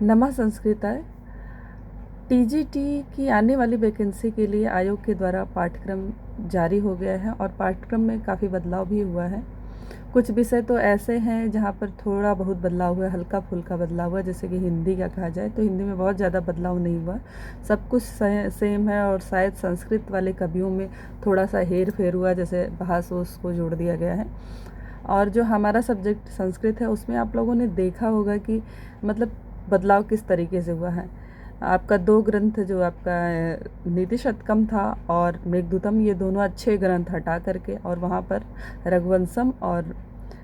नमः संस्कृताय। टीजीटी की आने वाली वैकेंसी के लिए आयोग के द्वारा पाठ्यक्रम जारी हो गया है और पाठ्यक्रम में काफ़ी बदलाव भी हुआ है। कुछ विषय तो ऐसे हैं जहाँ पर थोड़ा बहुत बदलाव हुआ है, हल्का फुल्का बदलाव हुआ, जैसे कि हिंदी का कहा जाए तो हिंदी में बहुत ज़्यादा बदलाव नहीं हुआ, सब कुछ सेम है। और शायद संस्कृत वाले कवियों में थोड़ा सा हेर फेर हुआ, जैसे भाष को जोड़ दिया गया है। और जो हमारा सब्जेक्ट संस्कृत है उसमें आप लोगों ने देखा होगा कि मतलब बदलाव किस तरीके से हुआ है। आपका दो ग्रंथ जो आपका नीति शतकम था और मेघदूतम, ये दोनों अच्छे ग्रंथ हटा करके और वहाँ पर रघुवंशम और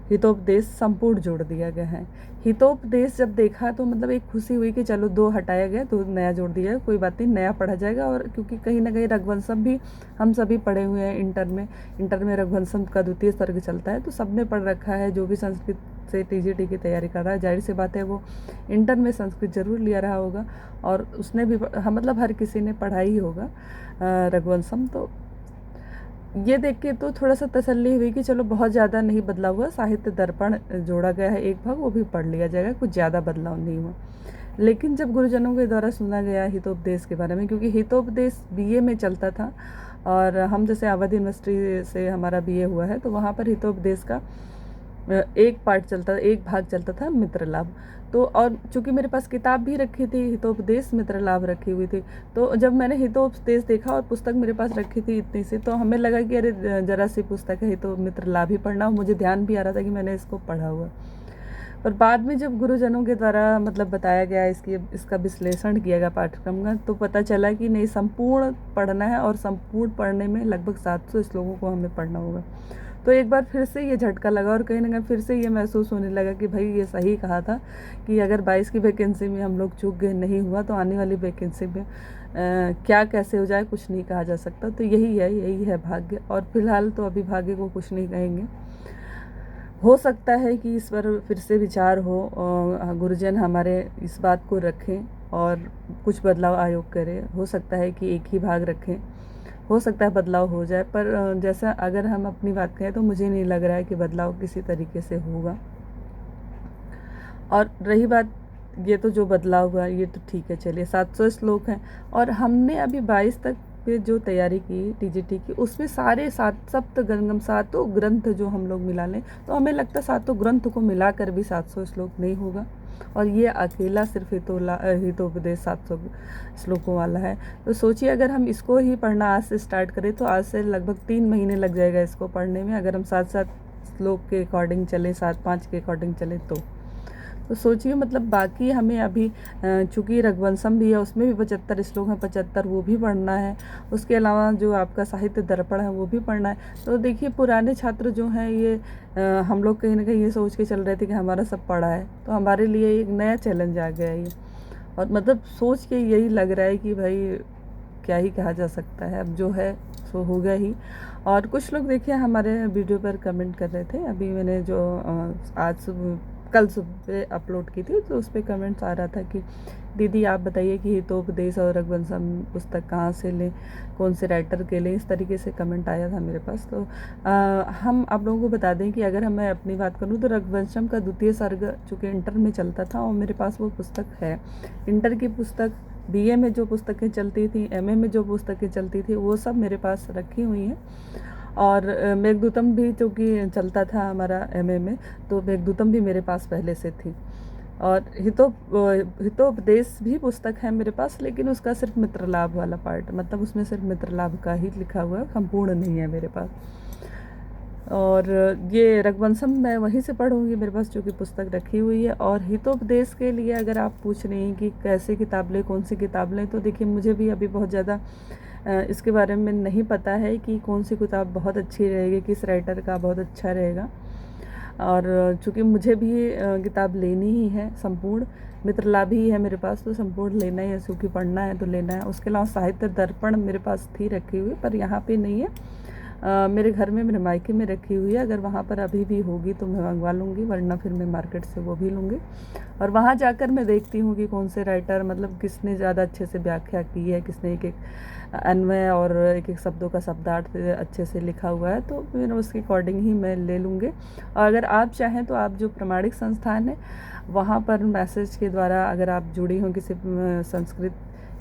हितोपदेश संपूर्ण जोड़ दिया गया है। हितोपदेश जब देखा तो मतलब एक खुशी हुई कि चलो दो हटाया गया, दो नया जोड़ दिया गया, कोई बात नहीं, नया पढ़ा जाएगा। और क्योंकि कहीं ना कहीं रघुवंशम भी हम सभी पढ़े हुए हैं, इंटर में रघुवंशम का द्वितीय सर्ग चलता है, तो सबने पढ़ रखा है। जो भी संस्कृत से टीजीटी की तैयारी कर रहा है, जाहिर सी बात है वो इंटर में संस्कृत जरूर लिया रहा होगा और उसने भी मतलब हर किसी ने पढ़ा ही होगा रघुवंशम। तो ये देख के तो थोड़ा सा तसल्ली हुई कि चलो बहुत ज़्यादा नहीं बदलाव हुआ। साहित्य दर्पण जोड़ा गया है एक भाग, वो भी पढ़ लिया जाएगा, कुछ ज़्यादा बदलाव नहीं हुआ। लेकिन जब गुरुजनों के द्वारा सुना गया हितोपदेश के बारे में, क्योंकि हितोपदेश बीए में चलता था और हम जैसे अवध यूनिवर्सिटी से हमारा बीए हुआ है तो वहाँ पर हितोपदेश का एक पार्ट चलता था, एक भाग चलता था मित्र लाभ। तो और चूंकि मेरे पास किताब भी रखी थी हितोपदेश मित्र लाभ रखी हुई थी, तो जब मैंने हितोपदेश देखा और पुस्तक मेरे पास रखी थी इतनी सी, तो हमें लगा कि अरे जरा सी पुस्तक है, हितो मित्र लाभ ही पढ़ना। मुझे ध्यान भी आ रहा था कि मैंने इसको पढ़ा हुआ। और बाद में जब गुरुजनों के द्वारा मतलब बताया गया, इसका विश्लेषण किया गया पाठ्यक्रम का, तो पता चला कि नहीं, संपूर्ण पढ़ना है और संपूर्ण पढ़ने में लगभग 700 श्लोकों को हमें पढ़ना होगा। तो एक बार फिर से ये झटका लगा और कहीं ना कहीं फिर से ये महसूस होने लगा कि भाई ये सही कहा था कि अगर 22 की वैकेंसी में हम लोग चूक गए, नहीं हुआ, तो आने वाली वैकेंसी में क्या कैसे हो जाए कुछ नहीं कहा जा सकता। तो यही है भाग्य। और फिलहाल तो अभी भाग्य को कुछ नहीं कहेंगे। हो सकता है कि इस पर फिर से विचार हो और गुरुजन हमारे इस बात को रखें और कुछ बदलाव आयोग करे। हो सकता है कि एक ही भाग रखें, हो सकता है बदलाव हो जाए, पर जैसा अगर हम अपनी बात करें तो मुझे नहीं लग रहा है कि बदलाव किसी तरीके से होगा। और रही बात, ये तो जो बदलाव हुआ ये तो ठीक है, चलिए 700 श्लोक हैं और हमने अभी 22 तक पे जो तैयारी की टीजीटी की, उसमें सारे सप्त गंगम सातों ग्रंथ जो हम लोग मिला लें तो हमें लगता है सातों ग्रंथ को मिलाकर भी 700 श्लोक नहीं होगा। और ये अकेला सिर्फ हितोपदेश 700 श्लोकों वाला है। तो सोचिए अगर हम इसको ही पढ़ना आज से स्टार्ट करें तो आज से लगभग 3 महीने लग जाएगा इसको पढ़ने में, अगर हम 7-7 श्लोक के अकॉर्डिंग चले, 7-5 के अकॉर्डिंग चले तो सोचिए मतलब बाकी हमें अभी चूँकि रघुवंशम भी है उसमें भी 75 श्लोक हैं, 75 वो भी पढ़ना है। उसके अलावा जो आपका साहित्य दर्पण है वो भी पढ़ना है। तो देखिए पुराने छात्र जो हैं ये हम लोग कहीं ना कहीं ये सोच के चल रहे थे कि हमारा सब पढ़ा है, तो हमारे लिए एक नया चैलेंज आ गया ये। और मतलब सोच के यही लग रहा है कि भाई क्या ही कहा जा सकता है, अब जो है सो हो गया ही। और कुछ लोग देखिए हमारे वीडियो पर कमेंट कर रहे थे, अभी मैंने जो आज कल सुबह अपलोड की थी तो उस पर कमेंट्स आ रहा था कि दीदी आप बताइए कि हितोपदेश और रघुवंशम पुस्तक कहाँ से लें, कौन से राइटर के लें, इस तरीके से कमेंट आया था मेरे पास। तो हम आप लोगों को बता दें कि अगर मैं अपनी बात करूँ तो रघुवंशम का द्वितीय सर्ग चूँकि इंटर में चलता था और मेरे पास वो पुस्तक है। इंटर की पुस्तक, बीए में जो पुस्तकें चलती थी, एमए में जो पुस्तकें चलती थी, वो सब मेरे पास रखी हुई हैं। और मेघदूतम भी चूँकि चलता था हमारा एमए में, तो मेघदूतम भी मेरे पास पहले से थी। और हितोपदेश भी पुस्तक है मेरे पास, लेकिन उसका सिर्फ मित्र लाभ वाला पार्ट, मतलब उसमें सिर्फ मित्र लाभ का ही लिखा हुआ है, संपूर्ण नहीं है मेरे पास। और ये रघुवंशम मैं वहीं से पढ़ूंगी, मेरे पास चूँकि पुस्तक रखी हुई है। और हितोपदेश के लिए अगर आप पूछ रही हैं कि कैसे किताब लें, कौन सी किताब लें, तो देखिए मुझे भी अभी बहुत ज़्यादा इसके बारे में नहीं पता है कि कौन सी किताब बहुत अच्छी रहेगी, किस राइटर का बहुत अच्छा रहेगा। और चूँकि मुझे भी किताब लेनी ही है, संपूर्ण मित्र लाभ ही है मेरे पास, तो संपूर्ण लेना ही है, क्योंकि पढ़ना है तो लेना है। उसके अलावा साहित्य दर्पण मेरे पास थी रखी हुई, पर यहाँ पे नहीं है। मेरे घर में, मेरे मायके में रखी हुई है। अगर वहाँ पर अभी भी होगी तो मैं मंगवा लूँगी, वरना फिर मैं मार्केट से वो भी लूँगी। और वहाँ जाकर मैं देखती हूँ कि कौन से राइटर, मतलब किसने ज़्यादा अच्छे से व्याख्या की है, किसने एक एक अन्वय और एक एक शब्दों का शब्दार्थ अच्छे से लिखा हुआ है, तो फिर उसके अकॉर्डिंग ही मैं ले लूँगी। और अगर आप चाहें तो आप जो प्रमाणिक संस्थान है वहाँ पर मैसेज के द्वारा अगर आप जुड़ी हों किसी संस्कृत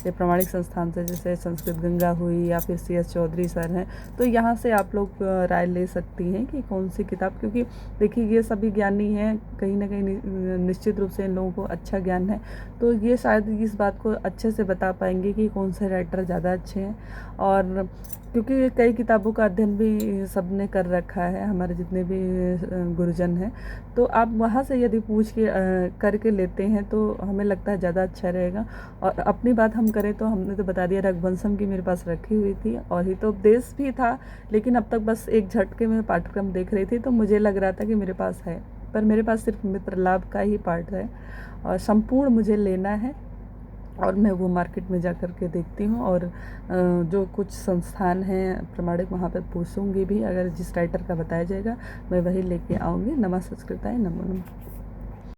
या प्रमाणिक संस्थान से, जैसे संस्कृत गंगा हुई या फिर CS चौधरी सर हैं, तो यहाँ से आप लोग राय ले सकती हैं कि कौन सी किताब, क्योंकि देखिए ये सभी ज्ञानी हैं, कहीं ना कहीं निश्चित रूप से इन लोगों को अच्छा ज्ञान है, तो ये शायद इस बात को अच्छे से बता पाएंगे कि कौन से राइटर ज़्यादा अच्छे हैं। और क्योंकि कई किताबों का अध्ययन भी सब ने कर रखा है, हमारे जितने भी गुरुजन हैं, तो आप वहाँ से यदि पूछ के करके लेते हैं तो हमें लगता है ज़्यादा अच्छा रहेगा। और अपनी बात हम करें तो हमने तो बता दिया, रघुवंशम की मेरे पास रखी हुई थी और हितोपदेश भी था, लेकिन अब तक बस एक झटके में पाठ्यक्रम देख रही थी तो मुझे लग रहा था कि मेरे पास है, पर मेरे पास सिर्फ मित्र लाभ का ही पाठ है और संपूर्ण मुझे लेना है। और मैं वो मार्केट में जा कर के देखती हूँ और जो कुछ संस्थान हैं प्रमाणिक, वहाँ पर पूछूंगी भी, अगर जिस राइटर का बताया जाएगा मैं वही लेके आऊँगी। नमः संस्कृताय, नमो नमः।